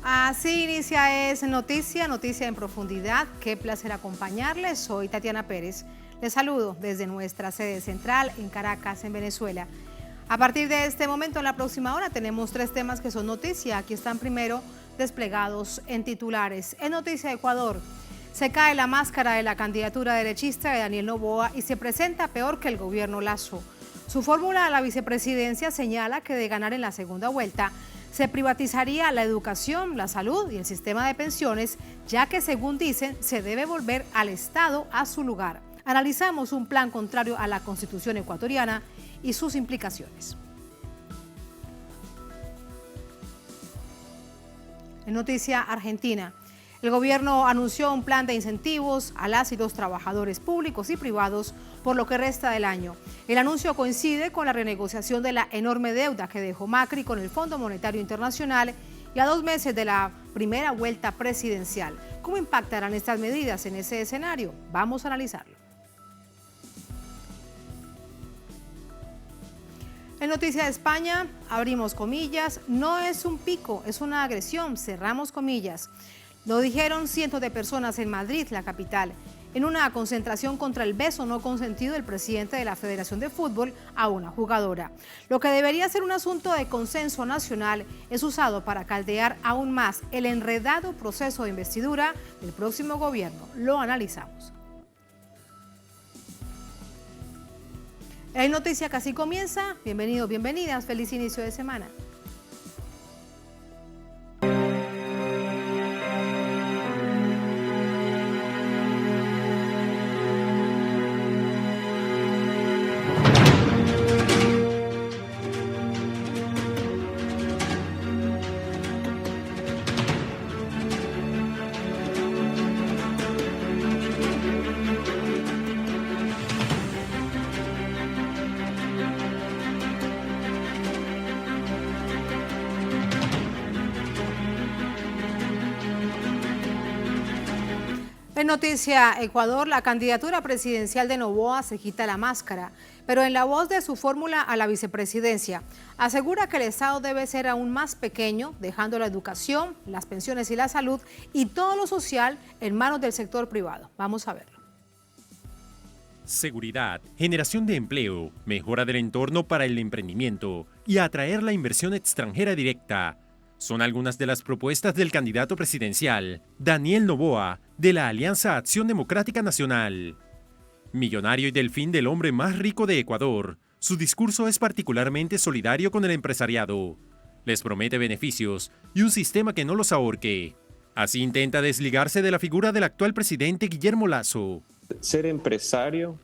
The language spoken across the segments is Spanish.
Así inicia Es Noticia, noticia en profundidad. Qué placer acompañarles. Soy Tatiana Pérez. Les saludo desde nuestra sede central en Caracas, en Venezuela. A partir de este momento, en la próxima hora, tenemos 3 temas que son noticia. Aquí están primero desplegados en titulares. En Noticia Ecuador, se cae la máscara de la candidatura derechista de Daniel Noboa y se presenta peor que el gobierno Lasso. Su fórmula a la vicepresidencia señala que de ganar en la segunda vuelta, se privatizaría la educación, la salud y el sistema de pensiones, ya que, según dicen, se debe volver al Estado a su lugar. Analizamos un plan contrario a la Constitución ecuatoriana y sus implicaciones. En Noticia Argentina, el gobierno anunció un plan de incentivos a las y los trabajadores públicos y privados por lo que resta del año. El anuncio coincide con la renegociación de la enorme deuda que dejó Macri con el Fondo Monetario Internacional y a 2 meses de la primera vuelta presidencial. ¿Cómo impactarán estas medidas en ese escenario? Vamos a analizarlo. En Noticia de España, abrimos comillas, no es un pico, es una agresión, cerramos comillas. Lo dijeron cientos de personas en Madrid, la capital, en una concentración contra el beso no consentido del presidente de la Federación de Fútbol a una jugadora. Lo que debería ser un asunto de consenso nacional es usado para caldear aún más el enredado proceso de investidura del próximo gobierno. Lo analizamos. En Noticia Casi comienza. Bienvenidos, bienvenidas. Feliz inicio de semana. En Noticia Ecuador, la candidatura presidencial de Noboa se quita la máscara, pero en la voz de su fórmula a la vicepresidencia, asegura que el Estado debe ser aún más pequeño, dejando la educación, las pensiones y la salud y todo lo social en manos del sector privado. Vamos a verlo. Seguridad, generación de empleo, mejora del entorno para el emprendimiento y atraer la inversión extranjera directa. Son algunas de las propuestas del candidato presidencial, Daniel Noboa, de la Alianza Acción Democrática Nacional. Millonario y delfín del hombre más rico de Ecuador, su discurso es particularmente solidario con el empresariado. Les promete beneficios y un sistema que no los ahorque. Así intenta desligarse de la figura del actual presidente Guillermo Lasso. Ser empresario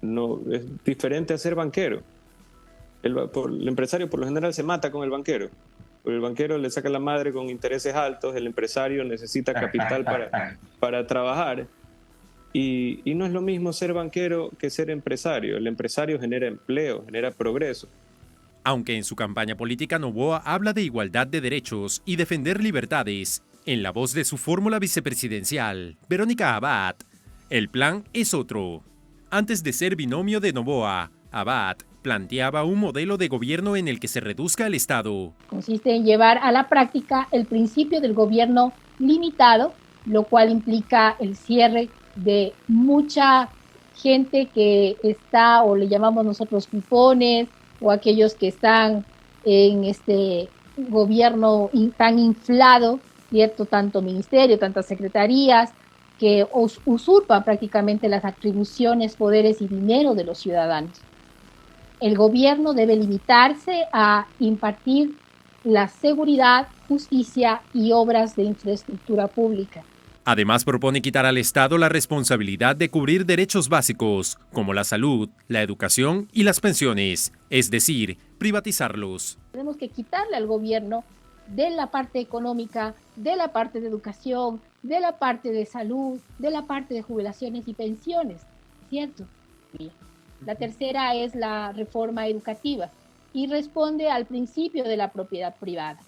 no es diferente a ser banquero. El empresario por lo general se mata con el banquero. El banquero le saca la madre con intereses altos, el empresario necesita capital para trabajar y no es lo mismo ser banquero que ser empresario. El empresario genera empleo, genera progreso. Aunque en su campaña política Noboa habla de igualdad de derechos y defender libertades, en la voz de su fórmula vicepresidencial, Verónica Abad, el plan es otro. Antes de ser binomio de Noboa, Abad planteaba un modelo de gobierno en el que se reduzca el Estado. Consiste en llevar a la práctica el principio del gobierno limitado, lo cual implica el cierre de mucha gente que está, o le llamamos nosotros cupones, o aquellos que están en este gobierno tan inflado, ¿cierto? Tanto ministerio, tantas secretarías, que usurpan prácticamente las atribuciones, poderes y dinero de los ciudadanos. El gobierno debe limitarse a impartir la seguridad, justicia y obras de infraestructura pública. Además, propone quitar al Estado la responsabilidad de cubrir derechos básicos, como la salud, la educación y las pensiones, es decir, privatizarlos. Tenemos que quitarle al gobierno de la parte económica, de la parte de educación, de la parte de salud, de la parte de jubilaciones y pensiones, ¿cierto? Bien. La tercera es la reforma educativa y responde al principio de la propiedad privada.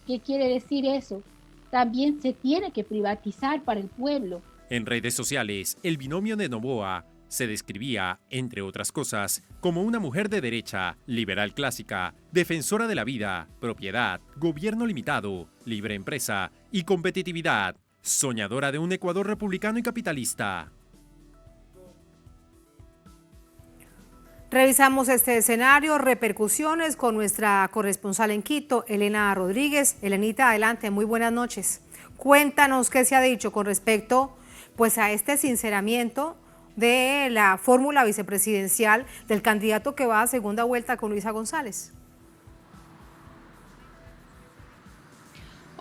¿Qué quiere decir eso? También se tiene que privatizar para el pueblo. En redes sociales, el binomio de Noboa Se describía, entre otras cosas, como una mujer de derecha, liberal clásica, defensora de la vida, propiedad, gobierno limitado, libre empresa y competitividad, soñadora de un Ecuador republicano y capitalista. Revisamos este escenario, repercusiones con nuestra corresponsal en Quito, Elena Rodríguez. Elenita, adelante, muy buenas noches. Cuéntanos qué se ha dicho con respecto pues, a este sinceramiento de la fórmula vicepresidencial del candidato que va a segunda vuelta con Luisa González.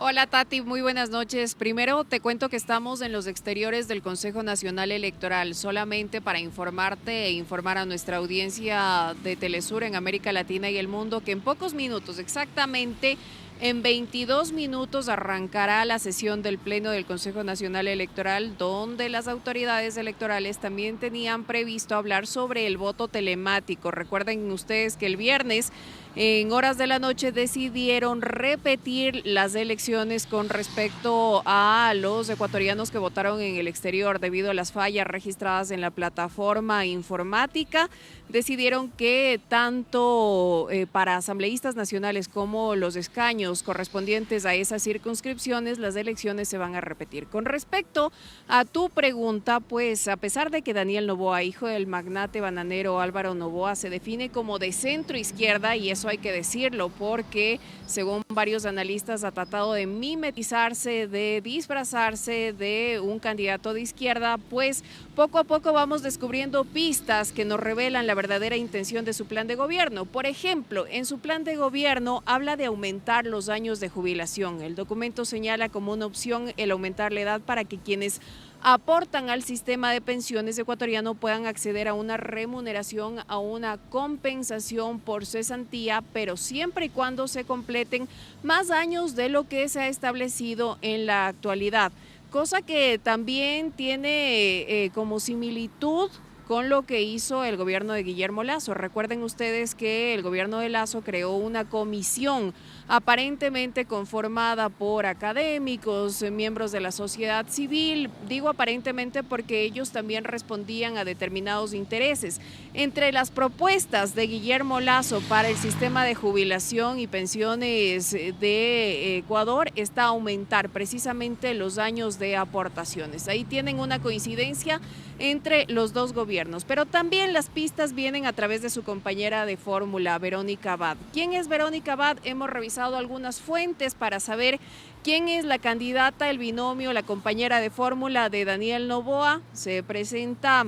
Hola Tati, muy buenas noches. Primero te cuento que estamos en los exteriores del Consejo Nacional Electoral, solamente para informarte e informar a nuestra audiencia de Telesur en América Latina y el mundo que en pocos minutos, exactamente en 22 minutos, arrancará la sesión del Pleno del Consejo Nacional Electoral, donde las autoridades electorales también tenían previsto hablar sobre el voto telemático. Recuerden ustedes que el viernes, en horas de la noche, decidieron repetir las elecciones con respecto a los ecuatorianos que votaron en el exterior debido a las fallas registradas en la plataforma informática. Decidieron que tanto para asambleístas nacionales como los escaños correspondientes a esas circunscripciones, las elecciones se van a repetir. Con respecto a tu pregunta, pues a pesar de que Daniel Noboa, hijo del magnate bananero Álvaro Noboa, se define como de centro izquierda, y eso hay que decirlo porque según varios analistas ha tratado de mimetizarse, de disfrazarse de un candidato de izquierda, pues poco a poco vamos descubriendo pistas que nos revelan la verdadera intención de su plan de gobierno. Por ejemplo, en su plan de gobierno habla de aumentar los años de jubilación. El documento señala como una opción el aumentar la edad para que quienes aportan al sistema de pensiones ecuatoriano puedan acceder a una remuneración, a una compensación por cesantía, pero siempre y cuando se completen más años de lo que se ha establecido en la actualidad. Cosa que también tiene como similitud con lo que hizo el gobierno de Guillermo Lasso. Recuerden ustedes que el gobierno de Lasso creó una comisión aparentemente conformada por académicos, miembros de la sociedad civil. Digo aparentemente porque ellos también respondían a determinados intereses. Entre las propuestas de Guillermo Lasso para el sistema de jubilación y pensiones de Ecuador está aumentar precisamente los años de aportaciones. Ahí tienen una coincidencia entre los dos gobiernos, pero también las pistas vienen a través de su compañera de fórmula, Verónica Abad. ¿Quién es Verónica Abad? Hemos revisado algunas fuentes para saber quién es la candidata, el binomio, la compañera de fórmula de Daniel Noboa. Se presenta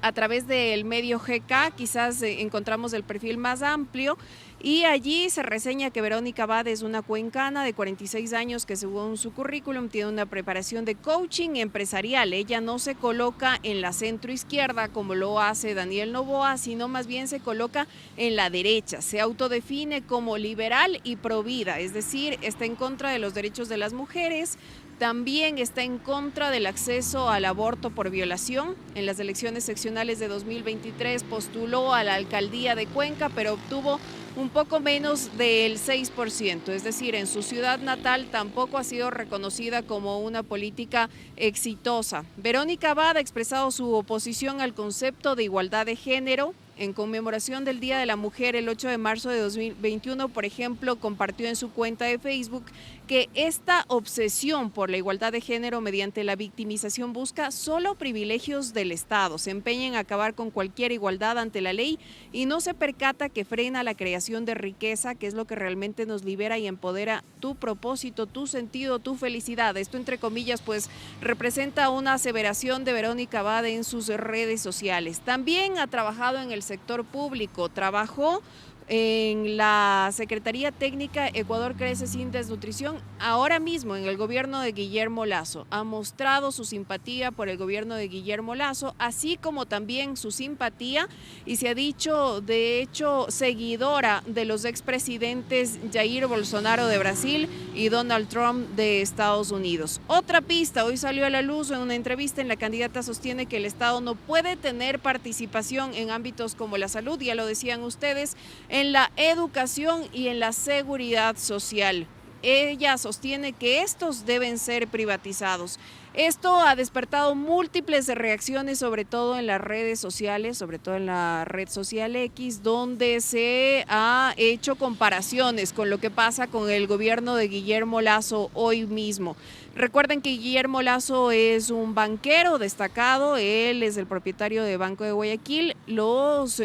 a través del medio GK, quizás encontramos el perfil más amplio, y allí se reseña que Verónica Abad es una cuencana de 46 años que según su currículum tiene una preparación de coaching empresarial. Ella no se coloca en la centroizquierda como lo hace Daniel Noboa, sino más bien se coloca en la derecha. Se autodefine como liberal y provida, es decir, está en contra de los derechos de las mujeres. También está en contra del acceso al aborto por violación. En las elecciones seccionales de 2023 postuló a la alcaldía de Cuenca, pero obtuvo un poco menos del 6%, es decir, en su ciudad natal tampoco ha sido reconocida como una política exitosa. Verónica Abad ha expresado su oposición al concepto de igualdad de género. En conmemoración del Día de la Mujer, el 8 de marzo de 2021, por ejemplo, compartió en su cuenta de Facebook que esta obsesión por la igualdad de género mediante la victimización busca solo privilegios del Estado, se empeña en acabar con cualquier igualdad ante la ley y no se percata que frena la creación de riqueza, que es lo que realmente nos libera y empodera tu propósito, tu sentido, tu felicidad. Esto, entre comillas, pues representa una aseveración de Verónica Abad en sus redes sociales. También ha trabajado en el sector público, trabajó en la Secretaría Técnica Ecuador Crece Sin Desnutrición, ahora mismo en el gobierno de Guillermo Lasso. Ha mostrado su simpatía por el gobierno de Guillermo Lasso, así como también su simpatía, y se ha dicho, de hecho, seguidora de los expresidentes Jair Bolsonaro de Brasil y Donald Trump de Estados Unidos. Otra pista, hoy salió a la luz en una entrevista en la candidata sostiene que el Estado no puede tener participación en ámbitos como la salud, ya lo decían ustedes, en la educación y en la seguridad social. Ella sostiene que estos deben ser privatizados. Esto ha despertado múltiples reacciones, sobre todo en las redes sociales, sobre todo en la red social X, donde se ha hecho comparaciones con lo que pasa con el gobierno de Guillermo Lasso hoy mismo. Recuerden que Guillermo Lasso es un banquero destacado, él es el propietario de Banco de Guayaquil. Los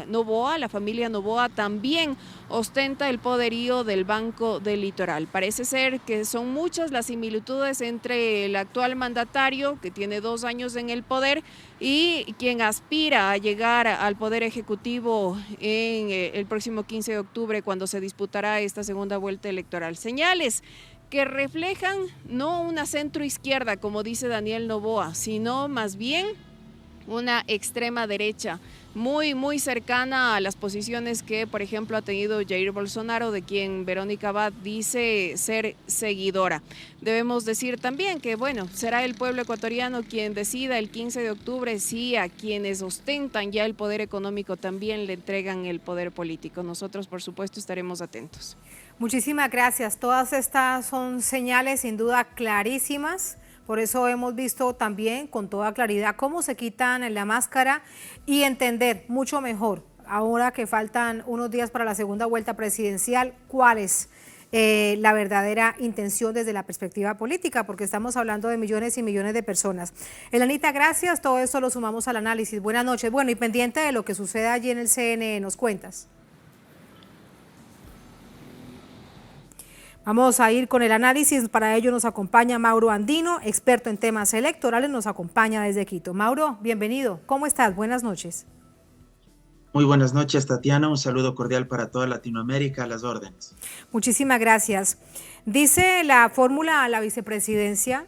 Noboa, la familia Noboa, también ostenta el poderío del Banco del Litoral. Parece ser que son muchas las similitudes entre el actual mandatario, que tiene 2 años en el poder, y quien aspira a llegar al poder ejecutivo en el próximo 15 de octubre, cuando se disputará esta segunda vuelta electoral. Señales que reflejan no una centroizquierda, como dice Daniel Noboa, sino más bien una extrema derecha, muy cercana a las posiciones que, por ejemplo, ha tenido Jair Bolsonaro, de quien Verónica Abad dice ser seguidora. Debemos decir también que, bueno, será el pueblo ecuatoriano quien decida el 15 de octubre si a quienes ostentan ya el poder económico también le entregan el poder político. Nosotros, por supuesto, estaremos atentos. Muchísimas gracias. Todas estas son señales sin duda clarísimas. Por eso hemos visto también con toda claridad cómo se quitan la máscara y entender mucho mejor, ahora que faltan unos días para la segunda vuelta presidencial, cuál es la verdadera intención desde la perspectiva política, porque estamos hablando de millones y millones de personas. Elanita, gracias. Todo esto lo sumamos al análisis. Buenas noches. Bueno, y pendiente de lo que sucede allí en el CNE, nos cuentas. Vamos a ir con el análisis, para ello nos acompaña Mauro Andino, experto en temas electorales, nos acompaña desde Quito. Mauro, bienvenido, ¿cómo estás? Buenas noches. Muy buenas noches, Tatiana, un saludo cordial para toda Latinoamérica, a las órdenes. Muchísimas gracias. Dice la fórmula a la vicepresidencia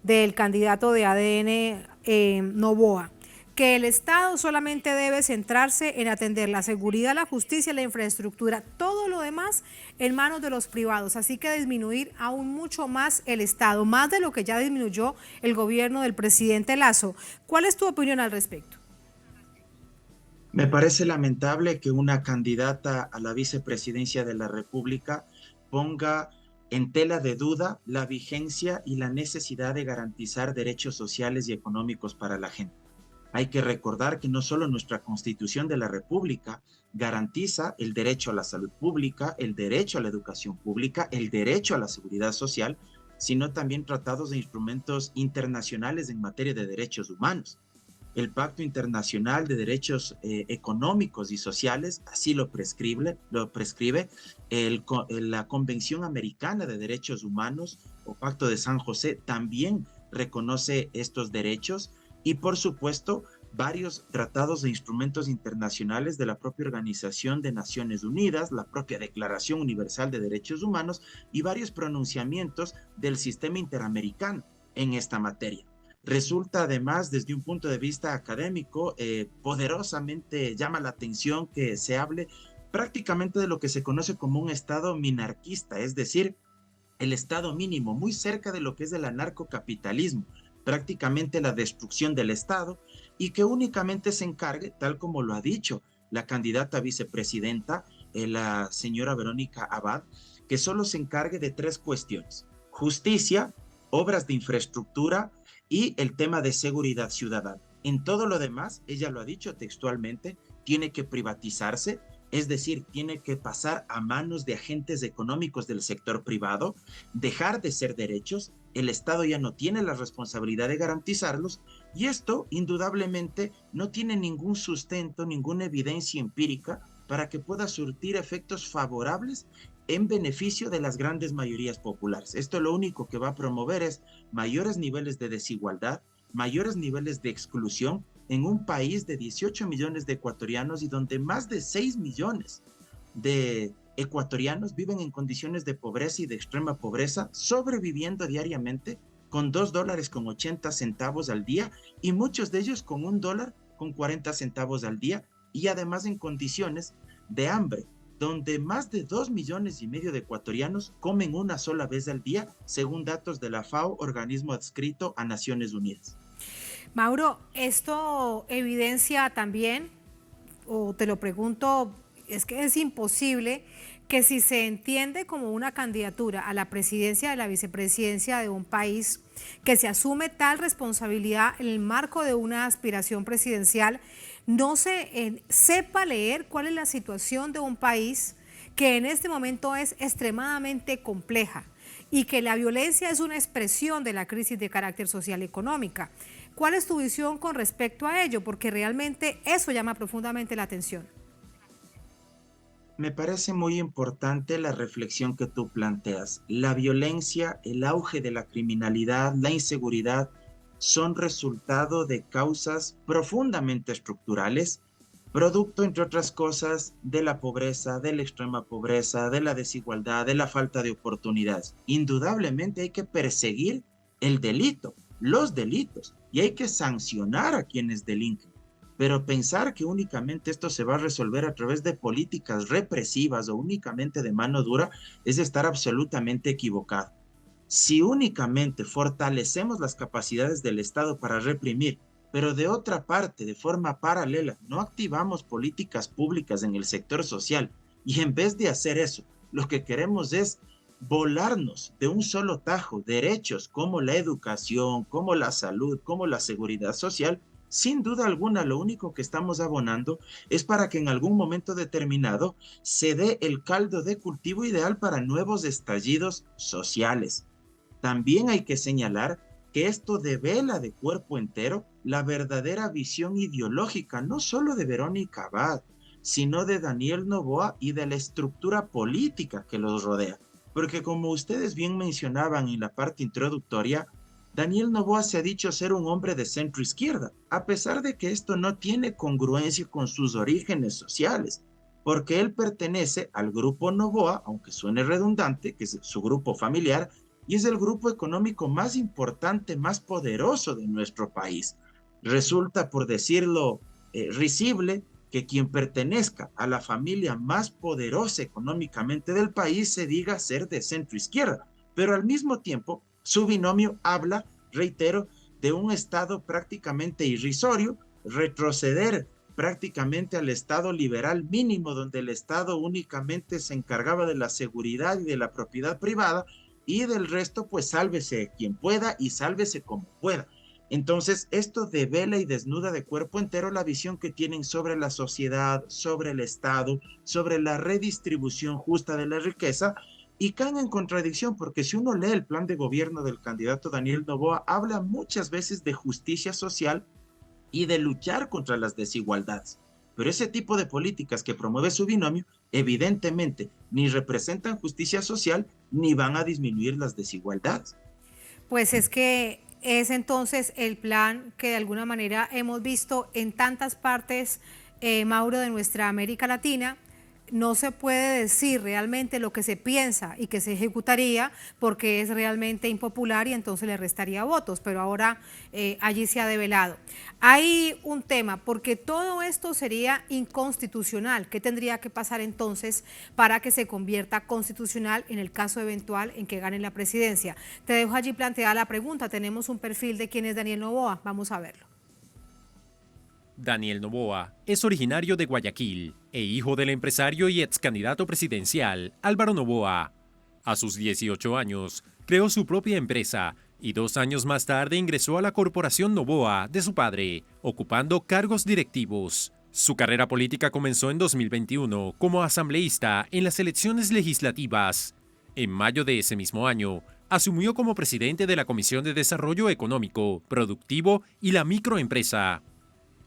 del candidato de ADN, Noboa, que el Estado solamente debe centrarse en atender la seguridad, la justicia y la infraestructura, todo lo demás en manos de los privados, así que disminuir aún mucho más el Estado, más de lo que ya disminuyó el gobierno del presidente Lasso. ¿Cuál es tu opinión al respecto? Me parece lamentable que una candidata a la vicepresidencia de la República ponga en tela de duda la vigencia y la necesidad de garantizar derechos sociales y económicos para la gente. Hay que recordar que no solo nuestra Constitución de la República garantiza el derecho a la salud pública, el derecho a la educación pública, el derecho a la seguridad social, sino también tratados e instrumentos internacionales en materia de derechos humanos. El Pacto Internacional de Derechos Económicos y Sociales así lo prescribe, la Convención Americana de Derechos Humanos o Pacto de San José también reconoce estos derechos. Y por supuesto, varios tratados e instrumentos internacionales de la propia Organización de Naciones Unidas, la propia Declaración Universal de Derechos Humanos y varios pronunciamientos del sistema interamericano en esta materia. Resulta además, desde un punto de vista académico, poderosamente llama la atención que se hable prácticamente de lo que se conoce como un Estado minarquista, es decir, el Estado mínimo, muy cerca de lo que es el anarcocapitalismo, prácticamente la destrucción del Estado, y que únicamente se encargue, tal como lo ha dicho la candidata a vicepresidenta, la señora Verónica Abad, que solo se encargue de 3 cuestiones: justicia, obras de infraestructura y el tema de seguridad ciudadana. En todo lo demás, ella lo ha dicho textualmente, tiene que privatizarse, es decir, tiene que pasar a manos de agentes económicos del sector privado, dejar de ser derechos, el Estado ya no tiene la responsabilidad de garantizarlos, y esto indudablemente no tiene ningún sustento, ninguna evidencia empírica para que pueda surtir efectos favorables en beneficio de las grandes mayorías populares. Esto lo único que va a promover es mayores niveles de desigualdad, mayores niveles de exclusión, en un país de 18 millones de ecuatorianos y donde más de 6 millones de ecuatorianos viven en condiciones de pobreza y de extrema pobreza, sobreviviendo diariamente con $2.80 al día y muchos de ellos con $1.40 al día, y además en condiciones de hambre, donde más de 2,5 millones de ecuatorianos comen una sola vez al día, según datos de la FAO, organismo adscrito a Naciones Unidas. Mauro, esto evidencia también, o te lo pregunto, es que es imposible que si se entiende como una candidatura a la presidencia, de la vicepresidencia de un país, que se asume tal responsabilidad en el marco de una aspiración presidencial, no se sepa leer cuál es la situación de un país que en este momento es extremadamente compleja y que la violencia es una expresión de la crisis de carácter social y económica. ¿Cuál es tu visión con respecto a ello? Porque realmente eso llama profundamente la atención. Me parece muy importante la reflexión que tú planteas. La violencia, el auge de la criminalidad, la inseguridad, son resultado de causas profundamente estructurales, producto, entre otras cosas, de la pobreza, de la extrema pobreza, de la desigualdad, de la falta de oportunidades. Indudablemente hay que perseguir el delito, los delitos, y hay que sancionar a quienes delinquen. Pero pensar que únicamente esto se va a resolver a través de políticas represivas o únicamente de mano dura es estar absolutamente equivocado. Si únicamente fortalecemos las capacidades del Estado para reprimir, pero de otra parte, de forma paralela, no activamos políticas públicas en el sector social, y en vez de hacer eso, lo que queremos es volarnos de un solo tajo derechos como la educación, como la salud, como la seguridad social, sin duda alguna lo único que estamos abonando es para que en algún momento determinado se dé el caldo de cultivo ideal para nuevos estallidos sociales. También hay que señalar que esto devela de cuerpo entero la verdadera visión ideológica, no solo de Verónica Abad, sino de Daniel Noboa y de la estructura política que los rodea. Porque como ustedes bien mencionaban en la parte introductoria, Daniel Noboa se ha dicho ser un hombre de centro izquierda, a pesar de que esto no tiene congruencia con sus orígenes sociales, porque él pertenece al grupo Noboa, aunque suene redundante, que es su grupo familiar, y es el grupo económico más importante, más poderoso de nuestro país. Resulta, por decirlo risible, que quien pertenezca a la familia más poderosa económicamente del país se diga ser de centro izquierda, pero al mismo tiempo su binomio habla, reitero, de un Estado prácticamente irrisorio, retroceder prácticamente al Estado liberal mínimo, donde el Estado únicamente se encargaba de la seguridad y de la propiedad privada, y del resto, pues sálvese quien pueda y sálvese como pueda. Entonces, esto devela y desnuda de cuerpo entero la visión que tienen sobre la sociedad, sobre el Estado, sobre la redistribución justa de la riqueza, y caen en contradicción, porque si uno lee el plan de gobierno del candidato Daniel Noboa, habla muchas veces de justicia social y de luchar contra las desigualdades. Pero ese tipo de políticas que promueve su binomio, evidentemente, ni representan justicia social, ni van a disminuir las desigualdades. Pues es que es entonces el plan que de alguna manera hemos visto en tantas partes, Mauro, de nuestra América Latina. No se puede decir realmente lo que se piensa y que se ejecutaría porque es realmente impopular y entonces le restaría votos, pero ahora allí se ha develado. Hay un tema, porque todo esto sería inconstitucional. ¿Qué tendría que pasar entonces para que se convierta constitucional en el caso eventual en que gane la presidencia? Te dejo allí planteada la pregunta. Tenemos un perfil de quién es Daniel Noboa. Vamos a verlo. Daniel Noboa es originario de Guayaquil e hijo del empresario y ex candidato presidencial Álvaro Noboa. A sus 18 años, creó su propia empresa y 2 años más tarde ingresó a la corporación Noboa de su padre, ocupando cargos directivos. Su carrera política comenzó en 2021 como asambleísta en las elecciones legislativas. En mayo de ese mismo año, asumió como presidente de la Comisión de Desarrollo Económico, Productivo y la Microempresa.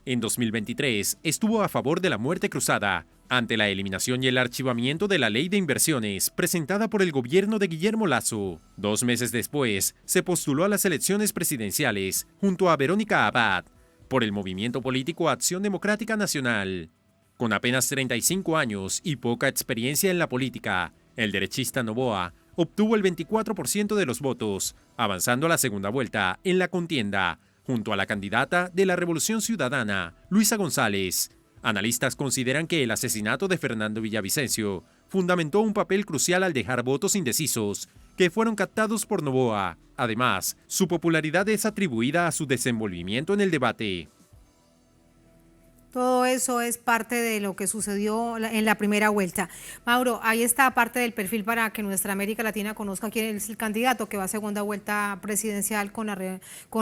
En 2023 estuvo a favor de la muerte cruzada ante la eliminación y el archivamiento de la Ley de Inversiones presentada por el gobierno de Guillermo Lasso. 2 meses después, se postuló a las elecciones presidenciales junto a Verónica Abad por el movimiento político Acción Democrática Nacional. Con apenas 35 años y poca experiencia en la política, el derechista Noboa obtuvo el 24% de los votos, avanzando a la segunda vuelta en la contienda, junto a la candidata de la Revolución Ciudadana, Luisa González. Analistas consideran que el asesinato de Fernando Villavicencio fundamentó un papel crucial al dejar votos indecisos que fueron captados por Noboa. Además, su popularidad es atribuida a su desenvolvimiento en el debate. Todo eso es parte de lo que sucedió en la primera vuelta. Mauro, ahí está parte del perfil para que nuestra América Latina conozca quién es el candidato que va a segunda vuelta presidencial con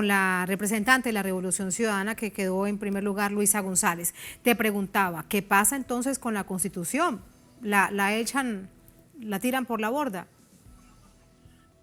la representante de la Revolución Ciudadana, que quedó en primer lugar, Luisa González. Te preguntaba, ¿qué pasa entonces con la Constitución? ¿La echan, la tiran por la borda?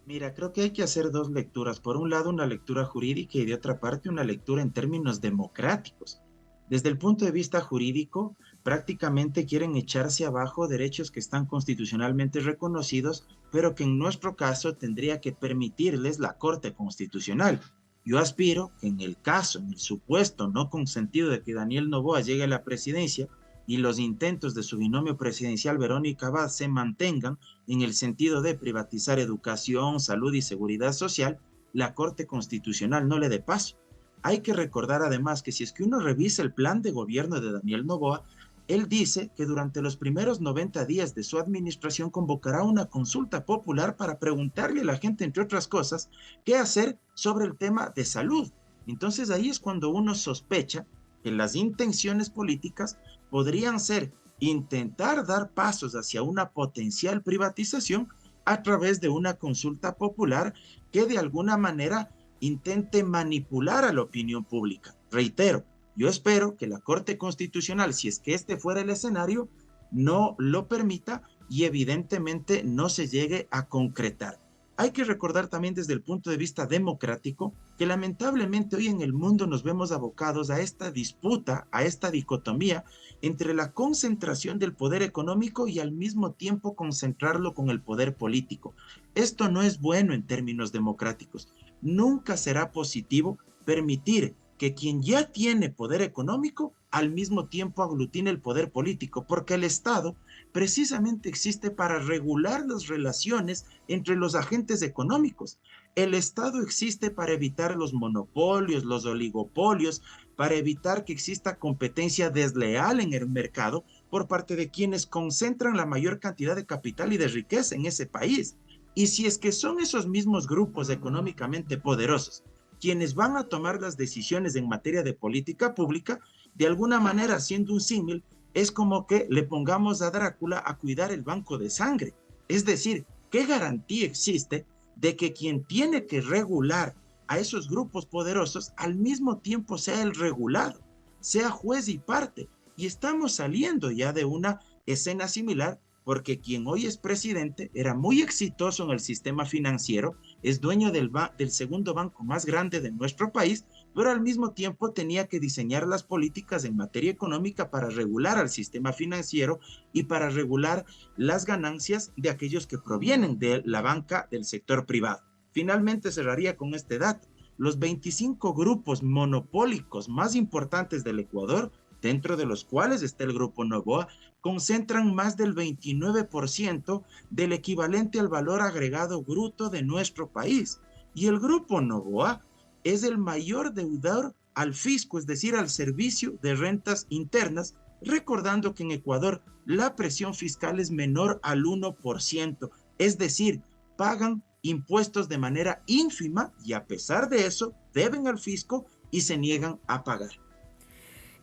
Mira, creo que hay que hacer dos lecturas. Por un lado, una lectura jurídica y de otra parte, una lectura en términos democráticos. Desde el punto de vista jurídico, prácticamente quieren echarse abajo derechos que están constitucionalmente reconocidos, pero que en nuestro caso tendría que permitirles la Corte Constitucional. Yo aspiro que en el caso, en el supuesto no consentido de que Daniel Noboa llegue a la presidencia y los intentos de su binomio presidencial Verónica Abad se mantengan en el sentido de privatizar educación, salud y seguridad social, la Corte Constitucional no le dé paso. Hay que recordar además que si es que uno revisa el plan de gobierno de Daniel Noboa, él dice que durante los primeros 90 días de su administración convocará una consulta popular para preguntarle a la gente, entre otras cosas, qué hacer sobre el tema de salud. Entonces ahí es cuando uno sospecha que las intenciones políticas podrían ser intentar dar pasos hacia una potencial privatización a través de una consulta popular que de alguna manera intente manipular a la opinión pública. Reitero, yo espero que la Corte Constitucional, si es que este fuera el escenario, no lo permita y evidentemente no se llegue a concretar. Hay que recordar también desde el punto de vista democrático que lamentablemente hoy en el mundo nos vemos abocados a esta disputa, a esta dicotomía entre la concentración del poder económico y al mismo tiempo concentrarlo con el poder político. Esto no es bueno en términos democráticos. Nunca será positivo permitir que quien ya tiene poder económico al mismo tiempo aglutine el poder político, porque el Estado precisamente existe para regular las relaciones entre los agentes económicos. El Estado existe para evitar los monopolios, los oligopolios, para evitar que exista competencia desleal en el mercado por parte de quienes concentran la mayor cantidad de capital y de riqueza en ese país. Y si es que son esos mismos grupos económicamente poderosos quienes van a tomar las decisiones en materia de política pública, de alguna manera, haciendo un símil, es como que le pongamos a Drácula a cuidar el banco de sangre. Es decir, ¿qué garantía existe de que quien tiene que regular a esos grupos poderosos al mismo tiempo sea el regulado, sea juez y parte? Y estamos saliendo ya de una escena similar, porque quien hoy es presidente era muy exitoso en el sistema financiero, es dueño del segundo banco más grande de nuestro país, pero al mismo tiempo tenía que diseñar las políticas en materia económica para regular al sistema financiero y para regular las ganancias de aquellos que provienen de la banca del sector privado. Finalmente cerraría con este dato. Los 25 grupos monopólicos más importantes del Ecuador, dentro de los cuales está el Grupo Noboa, concentran más del 29% del equivalente al valor agregado bruto de nuestro país. Y el Grupo Noboa es el mayor deudor al fisco, es decir, al Servicio de Rentas Internas, recordando que en Ecuador la presión fiscal es menor al 1%, es decir, pagan impuestos de manera ínfima y a pesar de eso deben al fisco y se niegan a pagar.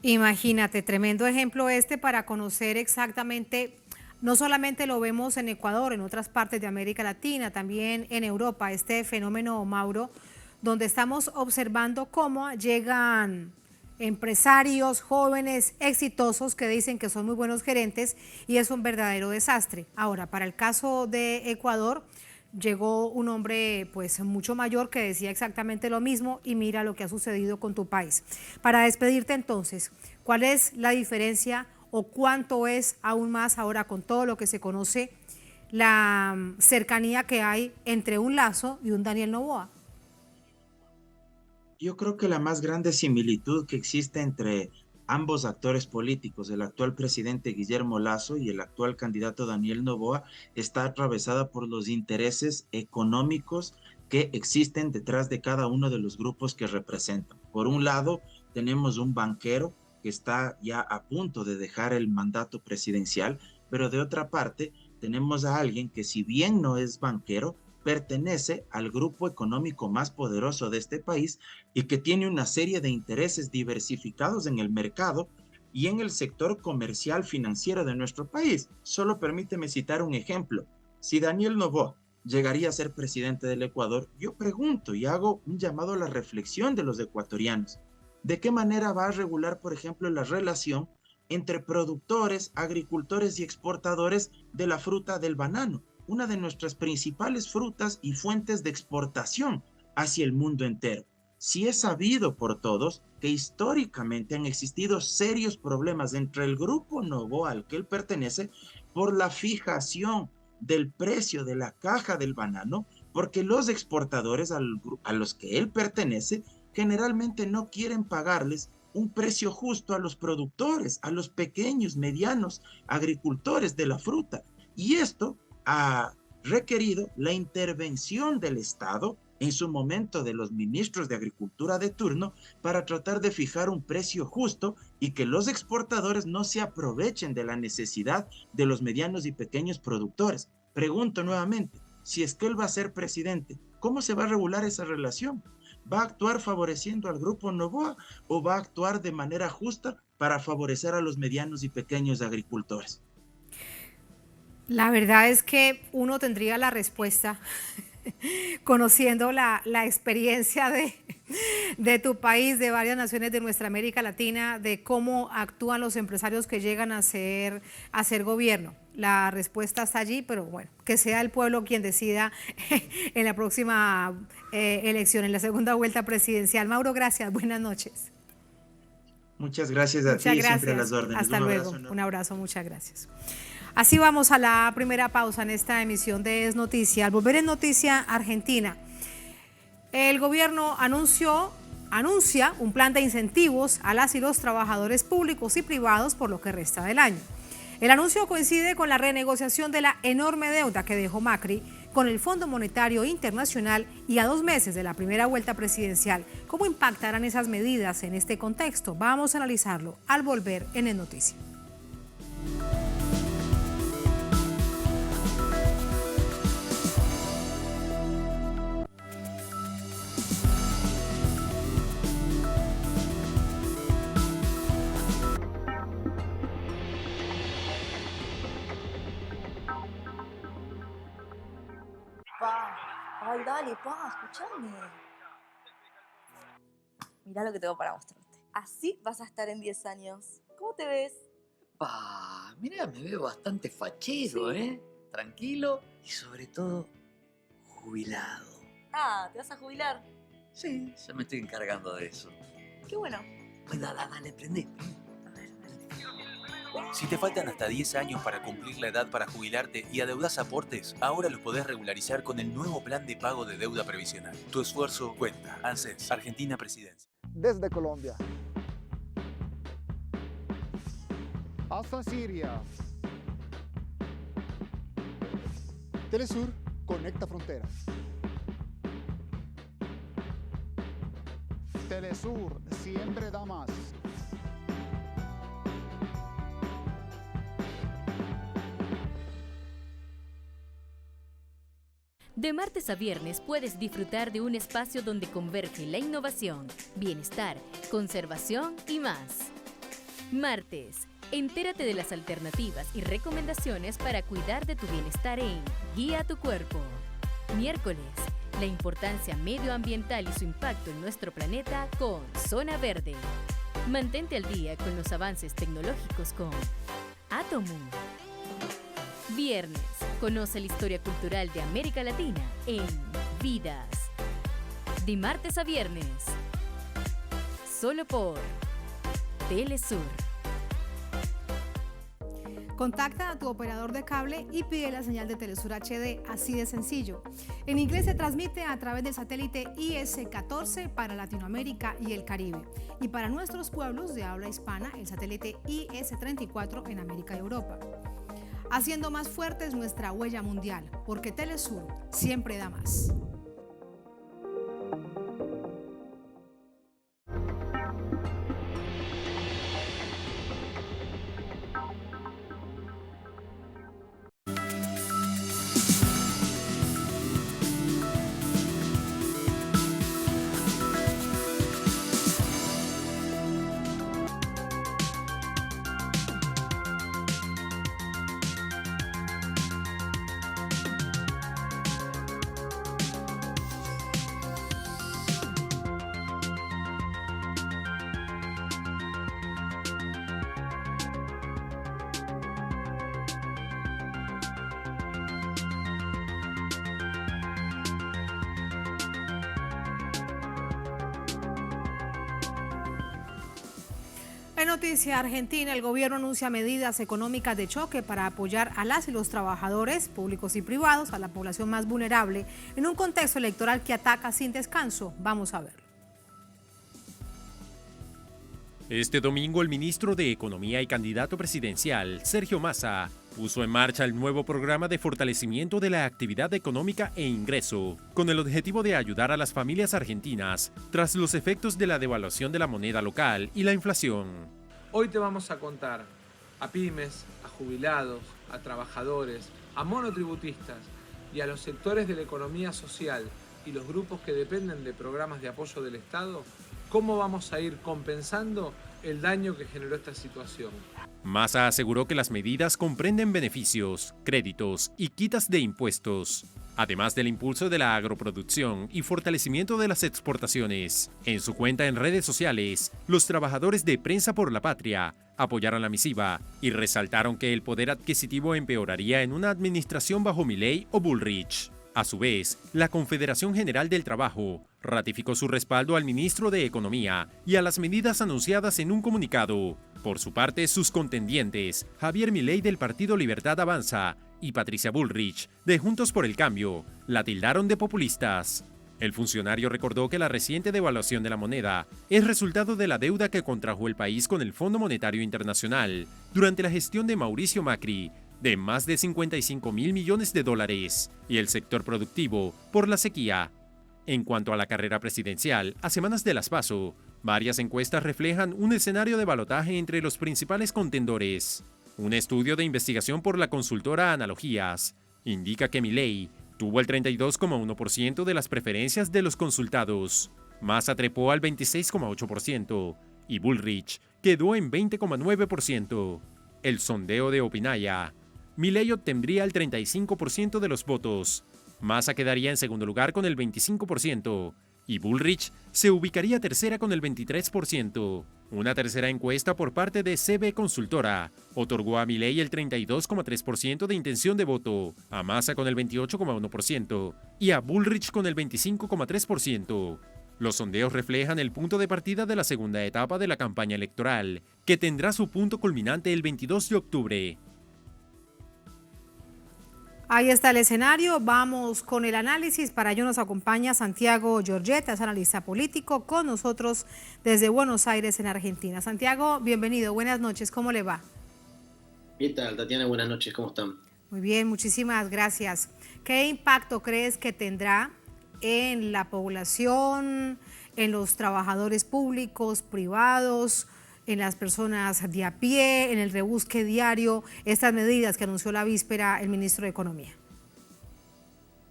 Imagínate, tremendo ejemplo este para conocer exactamente, no solamente lo vemos en Ecuador, en otras partes de América Latina, también en Europa, este fenómeno, Mauro, donde estamos observando cómo llegan empresarios jóvenes exitosos que dicen que son muy buenos gerentes y es un verdadero desastre. Ahora, para el caso de Ecuador, llegó un hombre pues mucho mayor que decía exactamente lo mismo y mira lo que ha sucedido con tu país. Para despedirte entonces, ¿cuál es la diferencia o cuánto es aún más ahora con todo lo que se conoce la cercanía que hay entre un Lasso y un Daniel Noboa? Yo creo que la más grande similitud que existe entre ambos actores políticos, el actual presidente Guillermo Lasso y el actual candidato Daniel Noboa, está atravesada por los intereses económicos que existen detrás de cada uno de los grupos que representan. Por un lado, tenemos un banquero que está ya a punto de dejar el mandato presidencial, pero de otra parte, tenemos a alguien que si bien no es banquero, pertenece al grupo económico más poderoso de este país y que tiene una serie de intereses diversificados en el mercado y en el sector comercial financiero de nuestro país. Solo permíteme citar un ejemplo. Si Daniel Noboa llegaría a ser presidente del Ecuador, yo pregunto y hago un llamado a la reflexión de los ecuatorianos. ¿De qué manera va a regular, por ejemplo, la relación entre productores, agricultores y exportadores de la fruta del banano, una de nuestras principales frutas y fuentes de exportación hacia el mundo entero? Si es sabido por todos que históricamente han existido serios problemas entre el grupo Noboa al que él pertenece por la fijación del precio de la caja del banano, porque los exportadores a los que él pertenece generalmente no quieren pagarles un precio justo a los productores, a los pequeños, medianos agricultores de la fruta. Y esto ha requerido la intervención del Estado, en su momento de los ministros de Agricultura de turno, para tratar de fijar un precio justo y que los exportadores no se aprovechen de la necesidad de los medianos y pequeños productores. Pregunto nuevamente, si es que él va a ser presidente, ¿cómo se va a regular esa relación? ¿Va a actuar favoreciendo al grupo Noboa o va a actuar de manera justa para favorecer a los medianos y pequeños agricultores? La verdad es que uno tendría la respuesta conociendo la experiencia de tu país, de varias naciones de nuestra América Latina, de cómo actúan los empresarios que llegan a ser gobierno. La respuesta está allí, pero bueno, que sea el pueblo quien decida en la próxima elección, en la segunda vuelta presidencial. Mauro, gracias, buenas noches. Muchas gracias a ti, siempre a las órdenes. Hasta luego, un abrazo, muchas gracias. Así vamos a la primera pausa en esta emisión de Es Noticia. Al volver en Noticia Argentina, el gobierno anuncia un plan de incentivos a las y los trabajadores públicos y privados por lo que resta del año. El anuncio coincide con la renegociación de la enorme deuda que dejó Macri con el Fondo Monetario Internacional y a 2 meses de la primera vuelta presidencial. ¿Cómo impactarán esas medidas en este contexto? Vamos a analizarlo al volver en Es Noticia. Ay, dale, escuchame. Mirá lo que tengo para mostrarte. Así vas a estar en 10 años. ¿Cómo te ves? Mira, me veo bastante fachero, Sí. Tranquilo y sobre todo jubilado. Ah, ¿te vas a jubilar? Sí, ya me estoy encargando de eso. Qué bueno. Pues dale, prende. Si te faltan hasta 10 años para cumplir la edad para jubilarte y adeudas aportes, ahora los podés regularizar con el nuevo plan de pago de deuda previsional. Tu esfuerzo cuenta. ANSES, Argentina Presidencia. Desde Colombia hasta Siria, Telesur conecta fronteras. Telesur siempre da más. De martes a viernes puedes disfrutar de un espacio donde converge la innovación, bienestar, conservación y más. Martes, entérate de las alternativas y recomendaciones para cuidar de tu bienestar en Guía a tu Cuerpo. Miércoles, la importancia medioambiental y su impacto en nuestro planeta con Zona Verde. Mantente al día con los avances tecnológicos con Atomu. Viernes, conoce la historia cultural de América Latina en Vidas. De martes a viernes, solo por Telesur. Contacta a tu operador de cable y pide la señal de Telesur HD, así de sencillo. En inglés se transmite a través del satélite IS-14 para Latinoamérica y el Caribe. Y para nuestros pueblos de habla hispana, el satélite IS-34 en América y Europa. Haciendo más fuerte nuestra huella mundial, porque Telesur siempre da más. En noticia argentina, el gobierno anuncia medidas económicas de choque para apoyar a las y los trabajadores públicos y privados, a la población más vulnerable, en un contexto electoral que ataca sin descanso. Vamos a verlo. Este domingo, el ministro de Economía y candidato presidencial, Sergio Massa, puso en marcha el nuevo programa de fortalecimiento de la actividad económica e ingreso, con el objetivo de ayudar a las familias argentinas tras los efectos de la devaluación de la moneda local y la inflación. Hoy te vamos a contar a pymes, a jubilados, a trabajadores, a monotributistas y a los sectores de la economía social y los grupos que dependen de programas de apoyo del Estado cómo vamos a ir compensando el daño que generó esta situación. Massa aseguró que las medidas comprenden beneficios, créditos y quitas de impuestos, además del impulso de la agroproducción y fortalecimiento de las exportaciones. En su cuenta en redes sociales, los trabajadores de Prensa por la Patria apoyaron la misiva y resaltaron que el poder adquisitivo empeoraría en una administración bajo Milei o Bullrich. A su vez, la Confederación General del Trabajo ratificó su respaldo al ministro de Economía y a las medidas anunciadas en un comunicado. Por su parte, sus contendientes, Javier Milei del Partido Libertad Avanza y Patricia Bullrich, de Juntos por el Cambio, la tildaron de populistas. El funcionario recordó que la reciente devaluación de la moneda es resultado de la deuda que contrajo el país con el Fondo Monetario Internacional durante la gestión de Mauricio Macri, de más de 55.000 millones de dólares, y el sector productivo por la sequía. En cuanto a la carrera presidencial, a semanas de las PASO, varias encuestas reflejan un escenario de balotaje entre los principales contendores. Un estudio de investigación por la consultora Analogías indica que Milei tuvo el 32,1% de las preferencias de los consultados, Massa trepó al 26,8% y Bullrich quedó en 20,9%. El sondeo de Opinaya, Milei obtendría el 35% de los votos, Massa quedaría en segundo lugar con el 25% y Bullrich se ubicaría tercera con el 23%. Una tercera encuesta por parte de CB Consultora otorgó a Milei el 32,3% de intención de voto, a Massa con el 28,1% y a Bullrich con el 25,3%. Los sondeos reflejan el punto de partida de la segunda etapa de la campaña electoral, que tendrá su punto culminante el 22 de octubre. Ahí está el escenario. Vamos con el análisis. Para ello nos acompaña Santiago Giorgetta, es analista político, con nosotros desde Buenos Aires, en Argentina. Santiago, bienvenido. Buenas noches. ¿Cómo le va? ¿Qué tal, Tatiana? Buenas noches. ¿Cómo están? Muy bien, muchísimas gracias. ¿Qué impacto crees que tendrá en la población, en los trabajadores públicos, privados, en las personas de a pie, en el rebusque diario, estas medidas que anunció la víspera el ministro de Economía?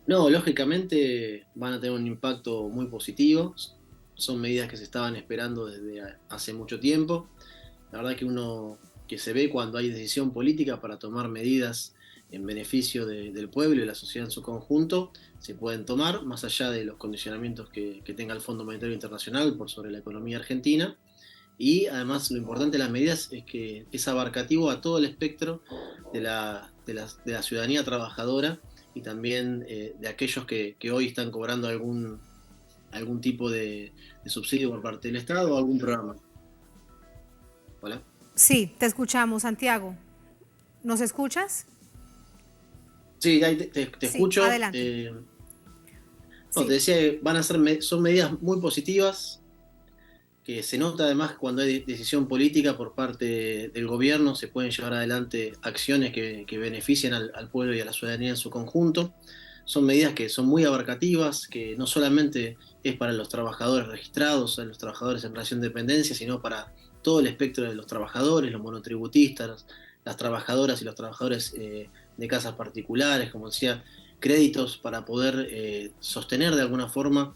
No, lógicamente van a tener un impacto muy positivo. Son medidas que se estaban esperando desde hace mucho tiempo. La verdad que se ve cuando hay decisión política para tomar medidas en beneficio del pueblo y de la sociedad en su conjunto, se pueden tomar, más allá de los condicionamientos que tenga el Fondo Monetario Internacional por sobre la economía argentina. Y además lo importante de las medidas es que es abarcativo a todo el espectro de la ciudadanía trabajadora y también de aquellos que hoy están cobrando algún tipo de subsidio por parte del Estado o algún programa. ¿Hola? Sí, te escuchamos, Santiago. ¿Nos escuchas? Sí, ahí te escucho. Adelante. Te decía que son medidas muy positivas, que se nota además cuando hay decisión política por parte del gobierno, se pueden llevar adelante acciones que beneficien al pueblo y a la ciudadanía en su conjunto. Son medidas que son muy abarcativas, que no solamente es para los trabajadores registrados, los trabajadores en relación de dependencia, sino para todo el espectro de los trabajadores, los monotributistas, las trabajadoras y los trabajadores de casas particulares, como decía, créditos para poder sostener de alguna forma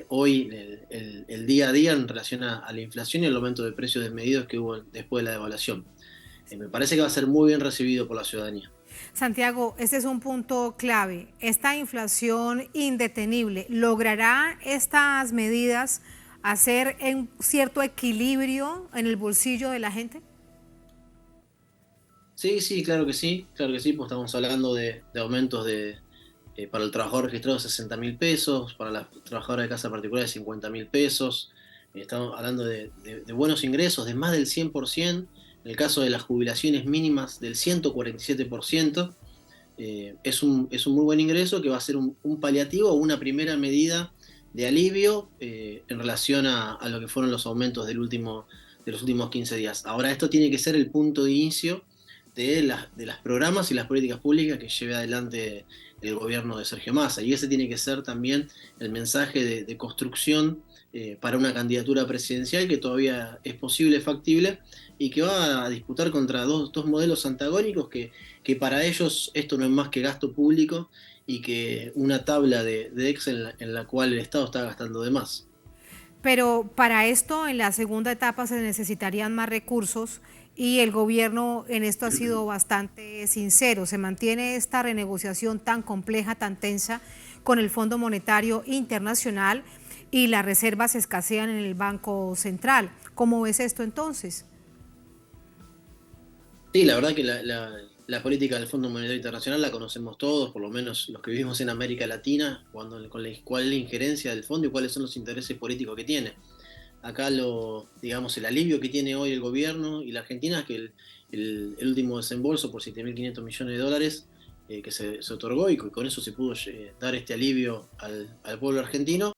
hoy el día a día en relación a la inflación y el aumento de precios desmedidos que hubo después de la devaluación. Me parece que va a ser muy bien recibido por la ciudadanía. Santiago, este es un punto clave. Esta inflación indetenible, ¿logrará estas medidas hacer un cierto equilibrio en el bolsillo de la gente? Sí, claro que sí, pues estamos hablando de aumentos para el trabajador registrado de 60.000 pesos, para la trabajadora de casa particular de 50.000 pesos, Estamos hablando de buenos ingresos, de más del 100%, en el caso de las jubilaciones mínimas del 147%. Es un muy buen ingreso que va a ser un paliativo o una primera medida de alivio en relación a lo que fueron los aumentos de los últimos 15 días. Ahora, esto tiene que ser el punto de inicio de las programas y las políticas públicas que lleve adelante el gobierno de Sergio Massa, y ese tiene que ser también el mensaje de construcción para una candidatura presidencial que todavía es posible, factible, y que va a disputar contra dos modelos antagónicos que para ellos esto no es más que gasto público y que una tabla de Excel en la cual el Estado está gastando de más. Pero para esto, en la segunda etapa se necesitarían más recursos y el gobierno en esto ha sido bastante sincero. Se mantiene esta renegociación tan compleja, tan tensa con el Fondo Monetario Internacional y las reservas escasean en el Banco Central. ¿Cómo ves esto entonces? Sí, la verdad que la política del Fondo Monetario Internacional la conocemos todos, por lo menos los que vivimos en América Latina, cuál es la injerencia del fondo y cuáles son los intereses políticos que tiene. Acá el alivio que tiene hoy el gobierno y la Argentina es que el último desembolso por 7.500 millones de dólares que se otorgó y con eso se pudo dar este alivio al pueblo argentino,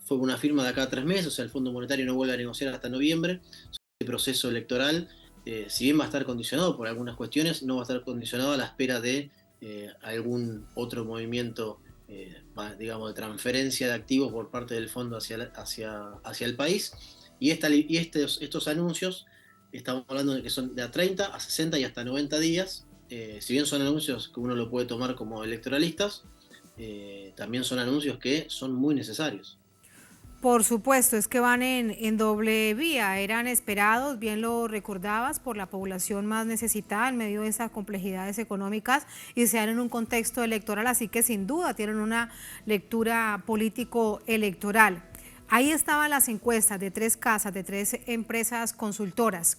fue una firma de acá a 3 meses, o sea, el Fondo Monetario no vuelve a negociar hasta noviembre. El proceso electoral, si bien va a estar condicionado por algunas cuestiones, no va a estar condicionado a la espera de algún otro movimiento, digamos, de transferencia de activos por parte del fondo hacia el país. Y estos anuncios, estamos hablando de que son de a 30, a 60 y hasta 90 días. Si bien son anuncios que uno lo puede tomar como electoralistas, también son anuncios que son muy necesarios. Por supuesto, es que van en doble vía, eran esperados, bien lo recordabas, por la población más necesitada en medio de esas complejidades económicas y se dan en un contexto electoral, así que sin duda tienen una lectura político-electoral. Ahí estaban las encuestas de 3 casas, de 3 empresas consultoras,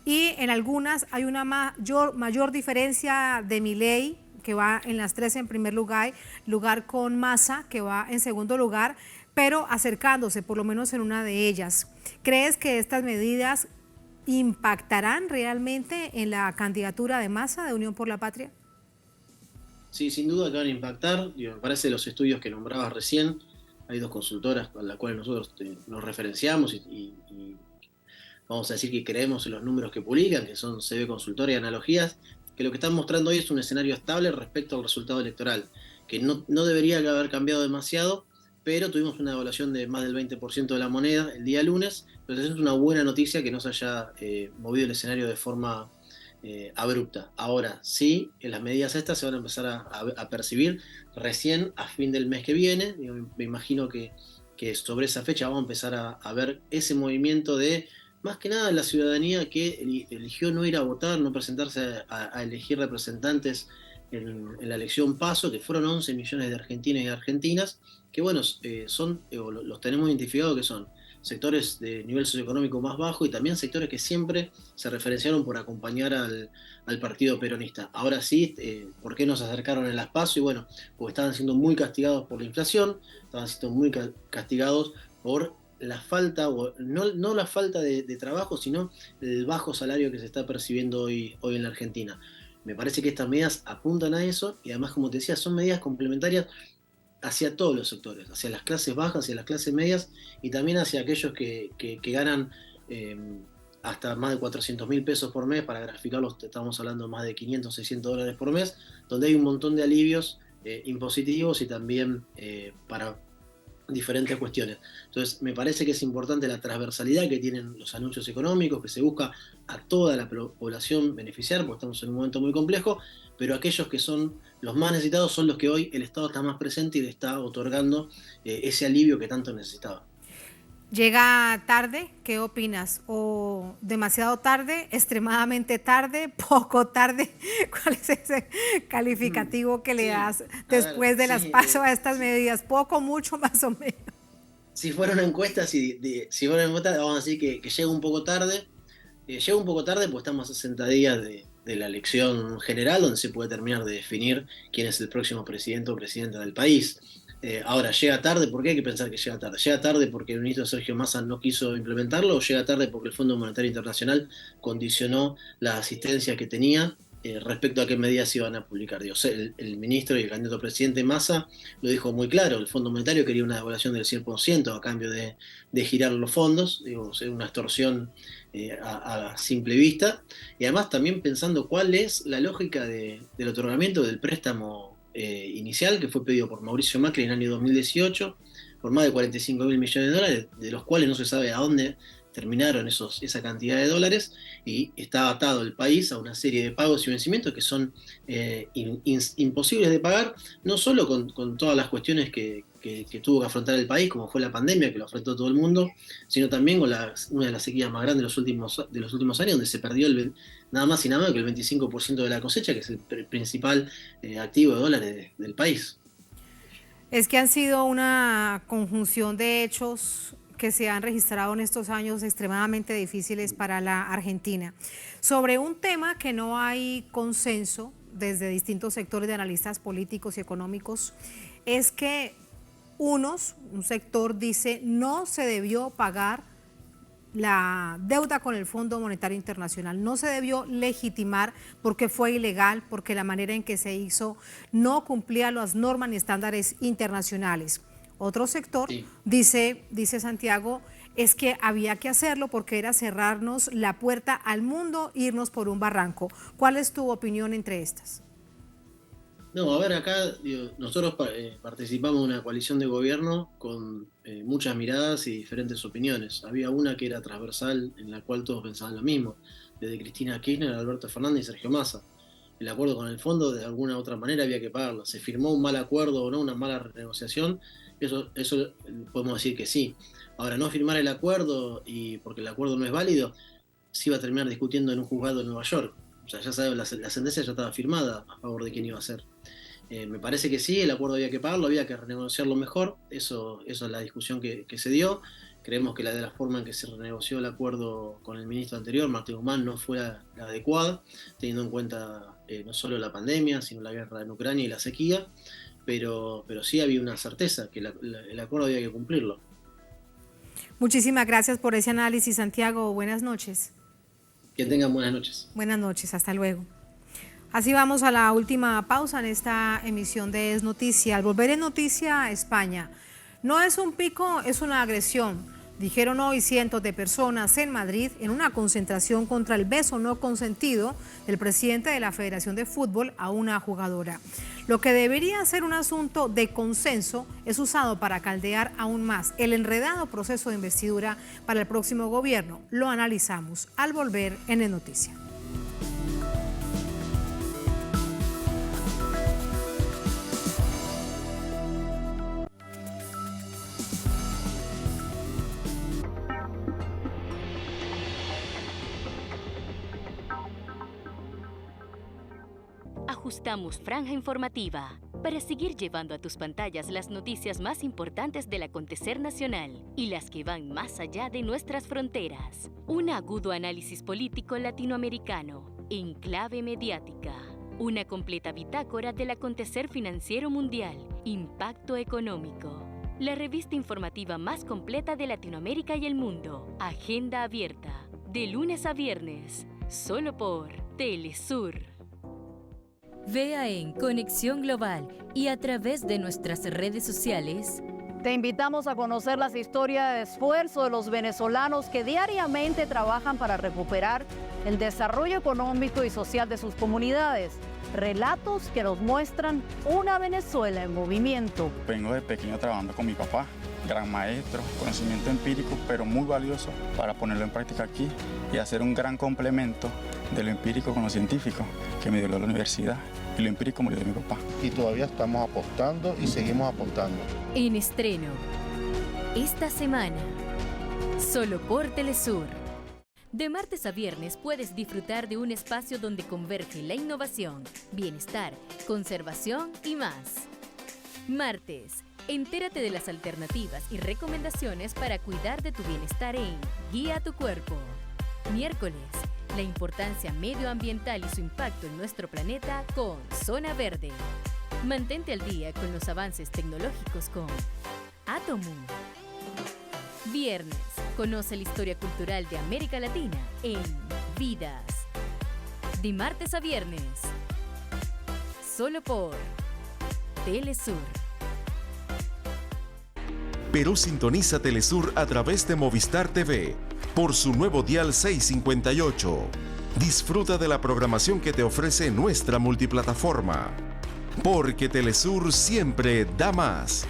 y en algunas hay una mayor diferencia de Milei, que va en las 3 en primer lugar con Massa, que va en segundo lugar, pero acercándose por lo menos en una de ellas. ¿Crees que estas medidas impactarán realmente en la candidatura de Massa de Unión por la Patria? Sí, sin duda que van a impactar. Me parece los estudios que nombrabas recién, hay 2 consultoras a las cuales nosotros nos referenciamos y vamos a decir que creemos en los números que publican, que son CB Consultora y Analogías, que lo que están mostrando hoy es un escenario estable respecto al resultado electoral, que no debería haber cambiado demasiado, pero tuvimos una devaluación de más del 20% de la moneda el día lunes, entonces es una buena noticia que no se haya movido el escenario de forma abrupta. Ahora sí, las medidas estas se van a empezar a percibir recién a fin del mes que viene. Me imagino que sobre esa fecha vamos a empezar a ver ese movimiento de, más que nada, la ciudadanía que eligió no ir a votar, no presentarse a elegir representantes en la elección PASO, que fueron 11 millones de argentinos y argentinas, que bueno, los tenemos identificados que son sectores de nivel socioeconómico más bajo y también sectores que siempre se referenciaron por acompañar al partido peronista. Ahora sí, ¿por qué no se acercaron en las PASO? Y bueno, porque estaban siendo muy castigados por la inflación, estaban siendo muy castigados por la falta, o no la falta de trabajo, sino el bajo salario que se está percibiendo hoy en la Argentina. Me parece que estas medidas apuntan a eso y además, como te decía, son medidas complementarias hacia todos los sectores, hacia las clases bajas, hacia las clases medias y también hacia aquellos que ganan hasta más de 400.000 pesos por mes. Para graficarlos estamos hablando de más de 500, 600 dólares por mes, donde hay un montón de alivios impositivos y también para diferentes cuestiones. Entonces me parece que es importante la transversalidad que tienen los anuncios económicos, que se busca a toda la población beneficiar, porque estamos en un momento muy complejo, pero aquellos que son los más necesitados son los que hoy el Estado está más presente y le está otorgando ese alivio que tanto necesitaba. ¿Llega tarde? ¿Qué opinas? ¿O demasiado tarde? ¿Extremadamente tarde? ¿Poco tarde? ¿Cuál es ese calificativo que le das después de las PASO a estas medidas? ¿Poco, mucho, más o menos? Si fuera una encuesta, vamos a decir que llega un poco tarde. Llega un poco tarde porque estamos a 60 días de la elección general, donde se puede terminar de definir quién es el próximo presidente o presidenta del país. Ahora, ¿llega tarde? ¿Por qué hay que pensar que llega tarde? ¿Llega tarde porque el ministro Sergio Massa no quiso implementarlo o llega tarde porque el Fondo Monetario Internacional condicionó la asistencia que tenía respecto a qué medidas se iban a publicar? El ministro y el candidato presidente Massa lo dijo muy claro, el Fondo Monetario quería una devaluación del 100% a cambio de girar los fondos, una extorsión a simple vista, y además también pensando cuál es la lógica del otorgamiento del préstamo inicial que fue pedido por Mauricio Macri en el año 2018 por más de 45.000 millones de dólares, de los cuales no se sabe a dónde terminaron esa cantidad de dólares, y está atado el país a una serie de pagos y vencimientos que son imposibles de pagar, no solo con todas las cuestiones que tuvo que afrontar el país, como fue la pandemia, que lo afrontó todo el mundo, sino también con una de las sequías más grandes de los últimos años, donde se perdió nada más y nada menos que el 25% de la cosecha, que es el principal activo de dólares del país. Es que han sido una conjunción de hechos que se han registrado en estos años extremadamente difíciles para la Argentina. Sobre un tema que no hay consenso desde distintos sectores de analistas políticos y económicos, es que un sector dice no se debió pagar la deuda con el Fondo Monetario Internacional, no se debió legitimar porque fue ilegal, porque la manera en que se hizo no cumplía las normas ni estándares internacionales. Otro sector dice Santiago, es que había que hacerlo porque era cerrarnos la puerta al mundo, irnos por un barranco. ¿Cuál es tu opinión entre estas? No, a ver, acá nosotros participamos de una coalición de gobierno con muchas miradas y diferentes opiniones. Había una que era transversal, en la cual todos pensaban lo mismo, desde Cristina Kirchner, Alberto Fernández y Sergio Massa. El acuerdo con el fondo, de alguna u otra manera, había que pagarlo. ¿Se firmó un mal acuerdo o no, una mala renegociación? Eso podemos decir que sí. Ahora, no firmar el acuerdo y porque el acuerdo no es válido, se iba a terminar discutiendo en un juzgado en Nueva York. O sea, ya sabes, la sentencia ya estaba firmada a favor de quién iba a ser. Me parece que sí, el acuerdo había que pagarlo, había que renegociarlo mejor. Eso es la discusión que se dio. Creemos que de la forma en que se renegoció el acuerdo con el ministro anterior, Martín Guzmán, no fue la adecuada, teniendo en cuenta no solo la pandemia, sino la guerra en Ucrania y la sequía, pero sí había una certeza, que el acuerdo había que cumplirlo. Muchísimas gracias por ese análisis, Santiago. Buenas noches. Que tengan buenas noches. Buenas noches, hasta luego. Así vamos a la última pausa en esta emisión de Es Noticia. Al volver en Noticia, España. No es un pico, es una agresión. Dijeron hoy cientos de personas en Madrid en una concentración contra el beso no consentido del presidente de la Federación de Fútbol a una jugadora. Lo que debería ser un asunto de consenso es usado para caldear aún más el enredado proceso de investidura para el próximo gobierno. Lo analizamos al volver en Es Noticia. Ajustamos franja informativa para seguir llevando a tus pantallas las noticias más importantes del acontecer nacional y las que van más allá de nuestras fronteras. Un agudo análisis político latinoamericano en clave mediática. Una completa bitácora del acontecer financiero mundial, impacto económico. La revista informativa más completa de Latinoamérica y el mundo. Agenda abierta. De lunes a viernes. Solo por Telesur. Vea en Conexión Global y a través de nuestras redes sociales. Te invitamos a conocer las historias de esfuerzo de los venezolanos que diariamente trabajan para recuperar el desarrollo económico y social de sus comunidades. Relatos que nos muestran una Venezuela en movimiento. Vengo de pequeño trabajando con mi papá, gran maestro, conocimiento empírico, pero muy valioso para ponerlo en práctica aquí y hacer un gran complemento de lo empírico con lo científico que me dio la universidad y lo empírico me lo dio mi papá. Y todavía estamos apostando y seguimos apostando. En estreno, esta semana, solo por Telesur. De martes a viernes puedes disfrutar de un espacio donde converge la innovación, bienestar, conservación y más. Martes, entérate de las alternativas y recomendaciones para cuidar de tu bienestar en Guía tu Cuerpo. Miércoles, la importancia medioambiental y su impacto en nuestro planeta con Zona Verde. Mantente al día con los avances tecnológicos con Atomu. Viernes, conoce la historia cultural de América Latina en Vidas. De martes a viernes, solo por Telesur. Pero sintoniza Telesur a través de Movistar TV por su nuevo dial 658. Disfruta de la programación que te ofrece nuestra multiplataforma. Porque Telesur siempre da más.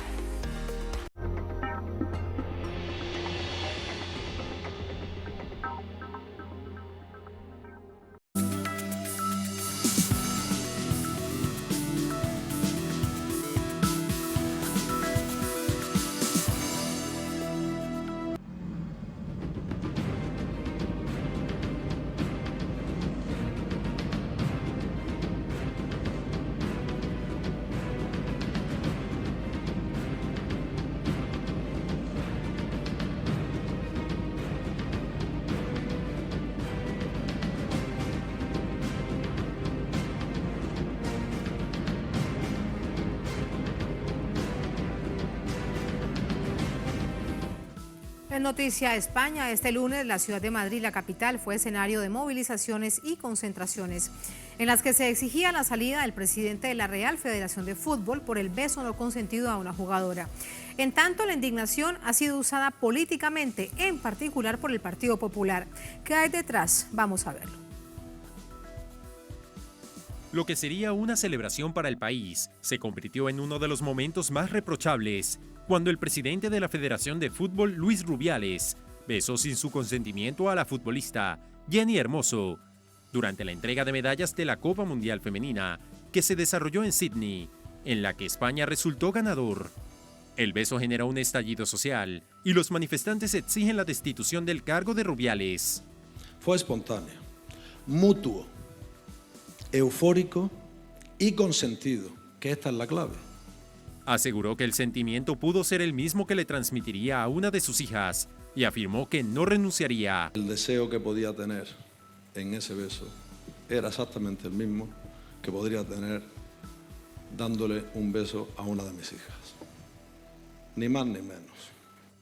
En Noticia España, este lunes la ciudad de Madrid, la capital, fue escenario de movilizaciones y concentraciones en las que se exigía la salida del presidente de la Real Federación de Fútbol por el beso no consentido a una jugadora. En tanto, la indignación ha sido usada políticamente, en particular por el Partido Popular. ¿Qué hay detrás? Vamos a verlo. Lo que sería una celebración para el país se convirtió en uno de los momentos más reprochables cuando el presidente de la Federación de Fútbol, Luis Rubiales, besó sin su consentimiento a la futbolista Jenny Hermoso durante la entrega de medallas de la Copa Mundial Femenina que se desarrolló en Sydney, en la que España resultó ganador. El beso generó un estallido social y los manifestantes exigen la destitución del cargo de Rubiales. Fue espontáneo, mutuo, eufórico y consentido, que esta es la clave. Aseguró que el sentimiento pudo ser el mismo que le transmitiría a una de sus hijas y afirmó que no renunciaría. El deseo que podía tener en ese beso era exactamente el mismo que podría tener dándole un beso a una de mis hijas. Ni más ni menos.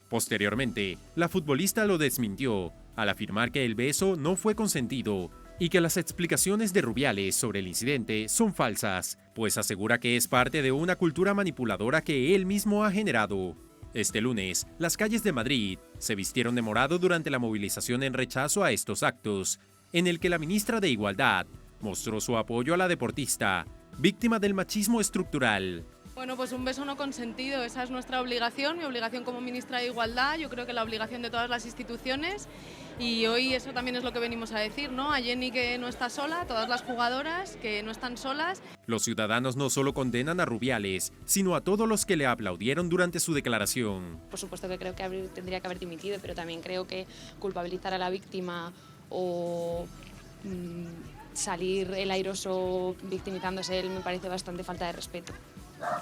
Posteriormente, la futbolista lo desmintió al afirmar que el beso no fue consentido y que las explicaciones de Rubiales sobre el incidente son falsas, pues asegura que es parte de una cultura manipuladora que él mismo ha generado. Este lunes, las calles de Madrid se vistieron de morado durante la movilización en rechazo a estos actos, en el que la ministra de Igualdad mostró su apoyo a la deportista, víctima del machismo estructural. Bueno, pues un beso no consentido, esa es nuestra obligación, mi obligación como ministra de Igualdad, yo creo que la obligación de todas las instituciones, y hoy eso también es lo que venimos a decir, ¿no? A Jenny que no está sola, a todas las jugadoras que no están solas. Los ciudadanos no solo condenan a Rubiales, sino a todos los que le aplaudieron durante su declaración. Por supuesto que creo que tendría que haber dimitido, pero también creo que culpabilizar a la víctima o salir el airoso victimizándose él me parece bastante falta de respeto.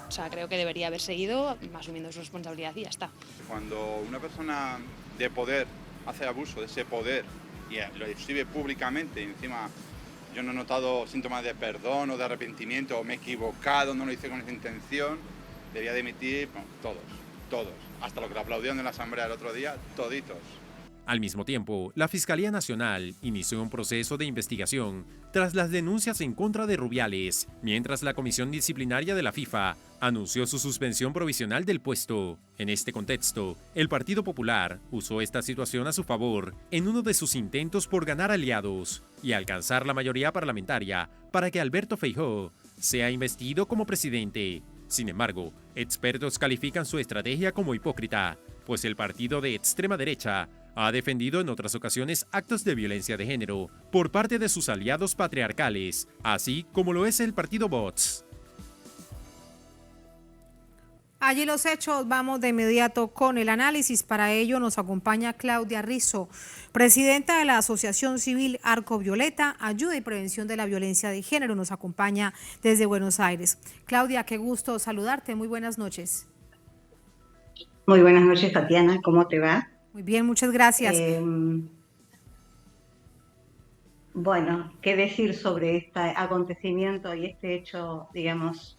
O sea, creo que debería haber seguido asumiendo su responsabilidad y ya está. Cuando una persona de poder hace abuso de ese poder y lo exhibe públicamente y encima yo no he notado síntomas de perdón o de arrepentimiento o me he equivocado, no lo hice con esa intención, debía dimitir, bueno, todos, hasta lo que le aplaudieron en la asamblea el otro día, toditos. Al mismo tiempo, la Fiscalía Nacional inició un proceso de investigación tras las denuncias en contra de Rubiales, mientras la Comisión Disciplinaria de la FIFA anunció su suspensión provisional del puesto. En este contexto, el Partido Popular usó esta situación a su favor en uno de sus intentos por ganar aliados y alcanzar la mayoría parlamentaria para que Alberto Feijóo sea investido como presidente. Sin embargo, expertos califican su estrategia como hipócrita, pues el partido de extrema derecha ha defendido en otras ocasiones actos de violencia de género por parte de sus aliados patriarcales, así como lo es el partido Vox. Allí los hechos, vamos de inmediato con el análisis. Para ello nos acompaña Claudia Rizzo, presidenta de la Asociación Civil Arco Violeta, Ayuda y Prevención de la Violencia de Género. Nos acompaña desde Buenos Aires. Claudia, qué gusto saludarte. Muy buenas noches. Muy buenas noches, Tatiana. ¿Cómo te va? Muy bien, muchas gracias. Bueno, ¿qué decir sobre este acontecimiento y este hecho, digamos,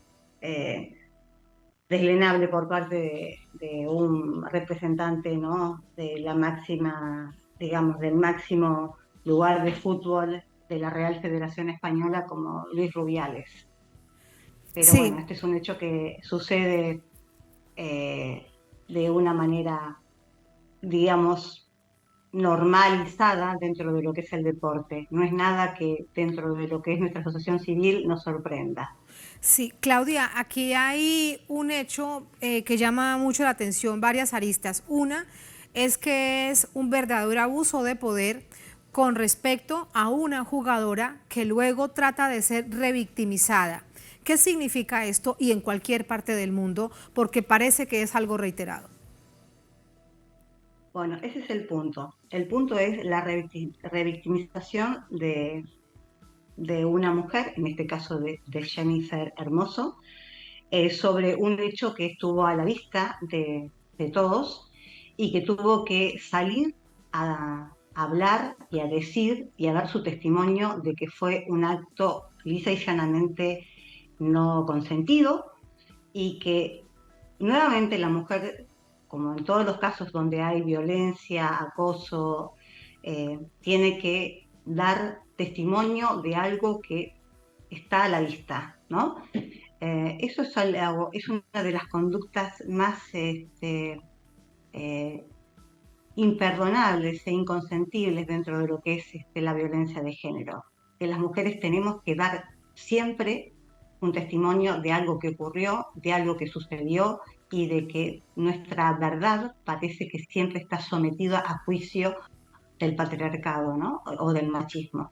deslenable por parte de un representante, ¿no?, de la máxima, digamos, del máximo lugar de fútbol de la Real Federación Española como Luis Rubiales. Pero Sí. bueno, este es un hecho que sucede de una manera, digamos, normalizada dentro de lo que es el deporte. No es nada que dentro de lo que es nuestra asociación civil nos sorprenda. Sí, Claudia, aquí hay un hecho que llama mucho la atención, varias aristas. Una es que es un verdadero abuso de poder con respecto a una jugadora que luego trata de ser revictimizada. ¿Qué significa esto? Y en cualquier parte del mundo, porque parece que es algo reiterado. Bueno, ese es el punto. El punto es la revictimización de una mujer, en este caso de Jennifer Hermoso, sobre un hecho que estuvo a la vista de todos y que tuvo que salir a hablar y a decir y a dar su testimonio de que fue un acto lisa y llanamente no consentido, y que nuevamente la mujer, como en todos los casos donde hay violencia, acoso, tiene que dar testimonio de algo que está a la vista, ¿no? Eso es una de las conductas más imperdonables e inconsentibles dentro de lo que es la violencia de género. Que las mujeres tenemos que dar siempre un testimonio de algo que ocurrió, de algo que sucedió, y de que nuestra verdad parece que siempre está sometida a juicio del patriarcado, ¿no?, o del machismo.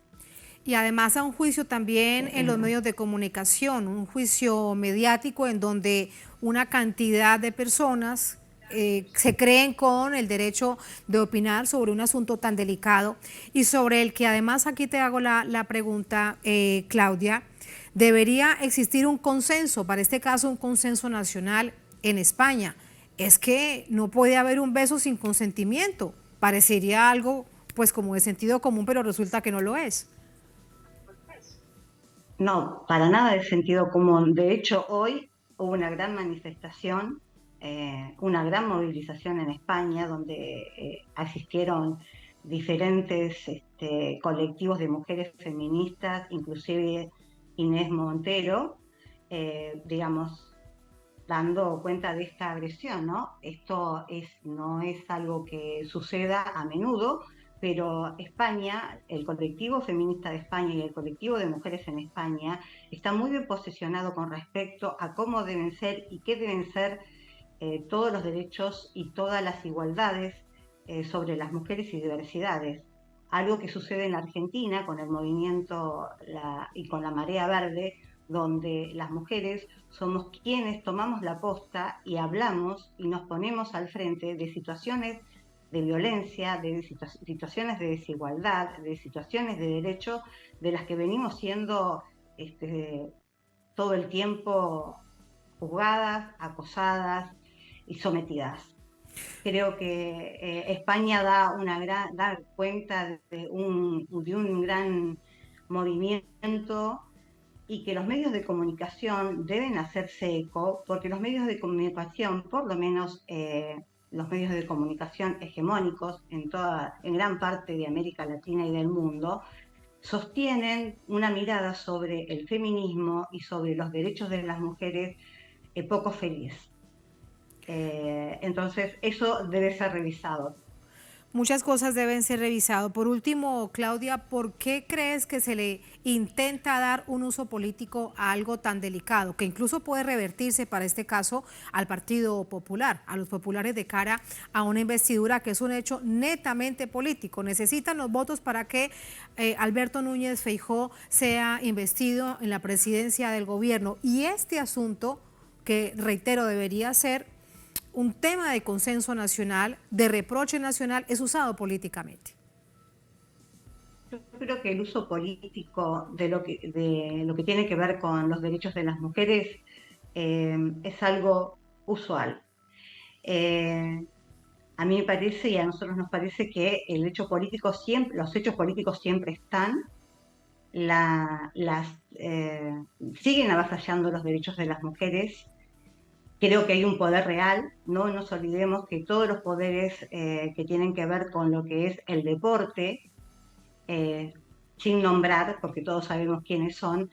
Y además a un juicio también en los medios de comunicación, un juicio mediático en donde una cantidad de personas se creen con el derecho de opinar sobre un asunto tan delicado y sobre el que además aquí te hago la pregunta, Claudia, debería existir un consenso, para este caso un consenso nacional en España. Es que no puede haber un beso sin consentimiento, parecería algo pues como de sentido común, pero resulta que no lo es. No, para nada de sentido común. De hecho, hoy hubo una gran manifestación, una gran movilización en España, donde asistieron diferentes colectivos de mujeres feministas, inclusive Inés Montero, digamos, dando cuenta de esta agresión, ¿no? Esto no es algo que suceda a menudo, pero España, el colectivo feminista de España y el colectivo de mujeres en España está muy bien posicionado con respecto a cómo deben ser y qué deben ser todos los derechos y todas las igualdades sobre las mujeres y diversidades. Algo que sucede en Argentina con el movimiento y con la Marea Verde, donde las mujeres somos quienes tomamos la posta y hablamos y nos ponemos al frente de situaciones de violencia, de situaciones de desigualdad, de situaciones de derecho, de las que venimos siendo todo el tiempo juzgadas, acosadas y sometidas. Creo que España da cuenta de un gran movimiento, y que los medios de comunicación deben hacerse eco, porque los medios de comunicación, por lo menos los medios de comunicación hegemónicos en gran parte de América Latina y del mundo, sostienen una mirada sobre el feminismo y sobre los derechos de las mujeres poco feliz. Entonces, eso debe ser revisado. Muchas cosas deben ser revisadas. Por último, Claudia, ¿por qué crees que se le intenta dar un uso político a algo tan delicado, que incluso puede revertirse para este caso al Partido Popular, a los populares, de cara a una investidura que es un hecho netamente político? Necesitan los votos para que Alberto Núñez Feijóo sea investido en la presidencia del gobierno. Y este asunto, que reitero debería ser un tema de consenso nacional, de reproche nacional, es usado políticamente. Yo creo que el uso político de lo que tiene que ver con los derechos de las mujeres es algo usual. A mí me parece, y a nosotros nos parece, que los hechos políticos siempre están, siguen avasallando los derechos de las mujeres. Creo que hay un poder real, no nos olvidemos que todos los poderes que tienen que ver con lo que es el deporte, sin nombrar, porque todos sabemos quiénes son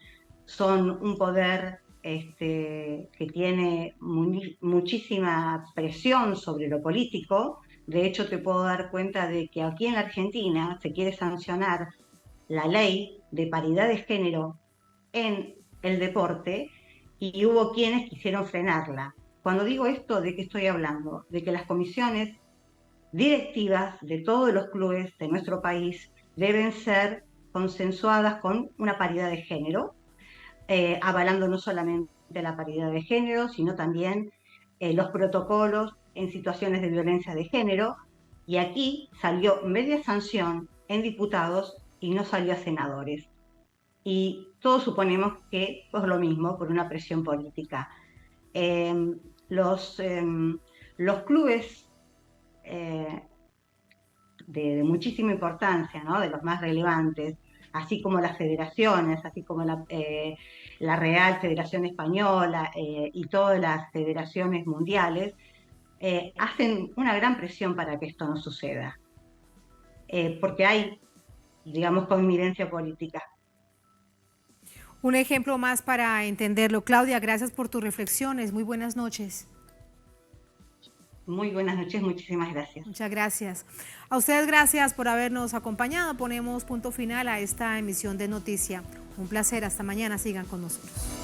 un poder que tiene muchísima presión sobre lo político. De hecho, te puedo dar cuenta de que aquí en la Argentina se quiere sancionar la ley de paridad de género en el deporte y hubo quienes quisieron frenarla. Cuando digo esto, ¿de qué estoy hablando? De que las comisiones directivas de todos los clubes de nuestro país deben ser consensuadas con una paridad de género, avalando no solamente la paridad de género, sino también los protocolos en situaciones de violencia de género, y aquí salió media sanción en diputados y no salió a senadores. Y todos suponemos que es lo mismo por una presión política. Los clubes de muchísima importancia, ¿no?, de los más relevantes, así como las federaciones, así como la Real Federación Española y todas las federaciones mundiales, hacen una gran presión para que esto no suceda, porque hay, digamos, connivencia política. Un ejemplo más para entenderlo. Claudia, gracias por tus reflexiones. Muy buenas noches. Muy buenas noches, muchísimas gracias. Muchas gracias. A ustedes gracias por habernos acompañado. Ponemos punto final a esta emisión de Noticia. Un placer, hasta mañana, sigan con nosotros.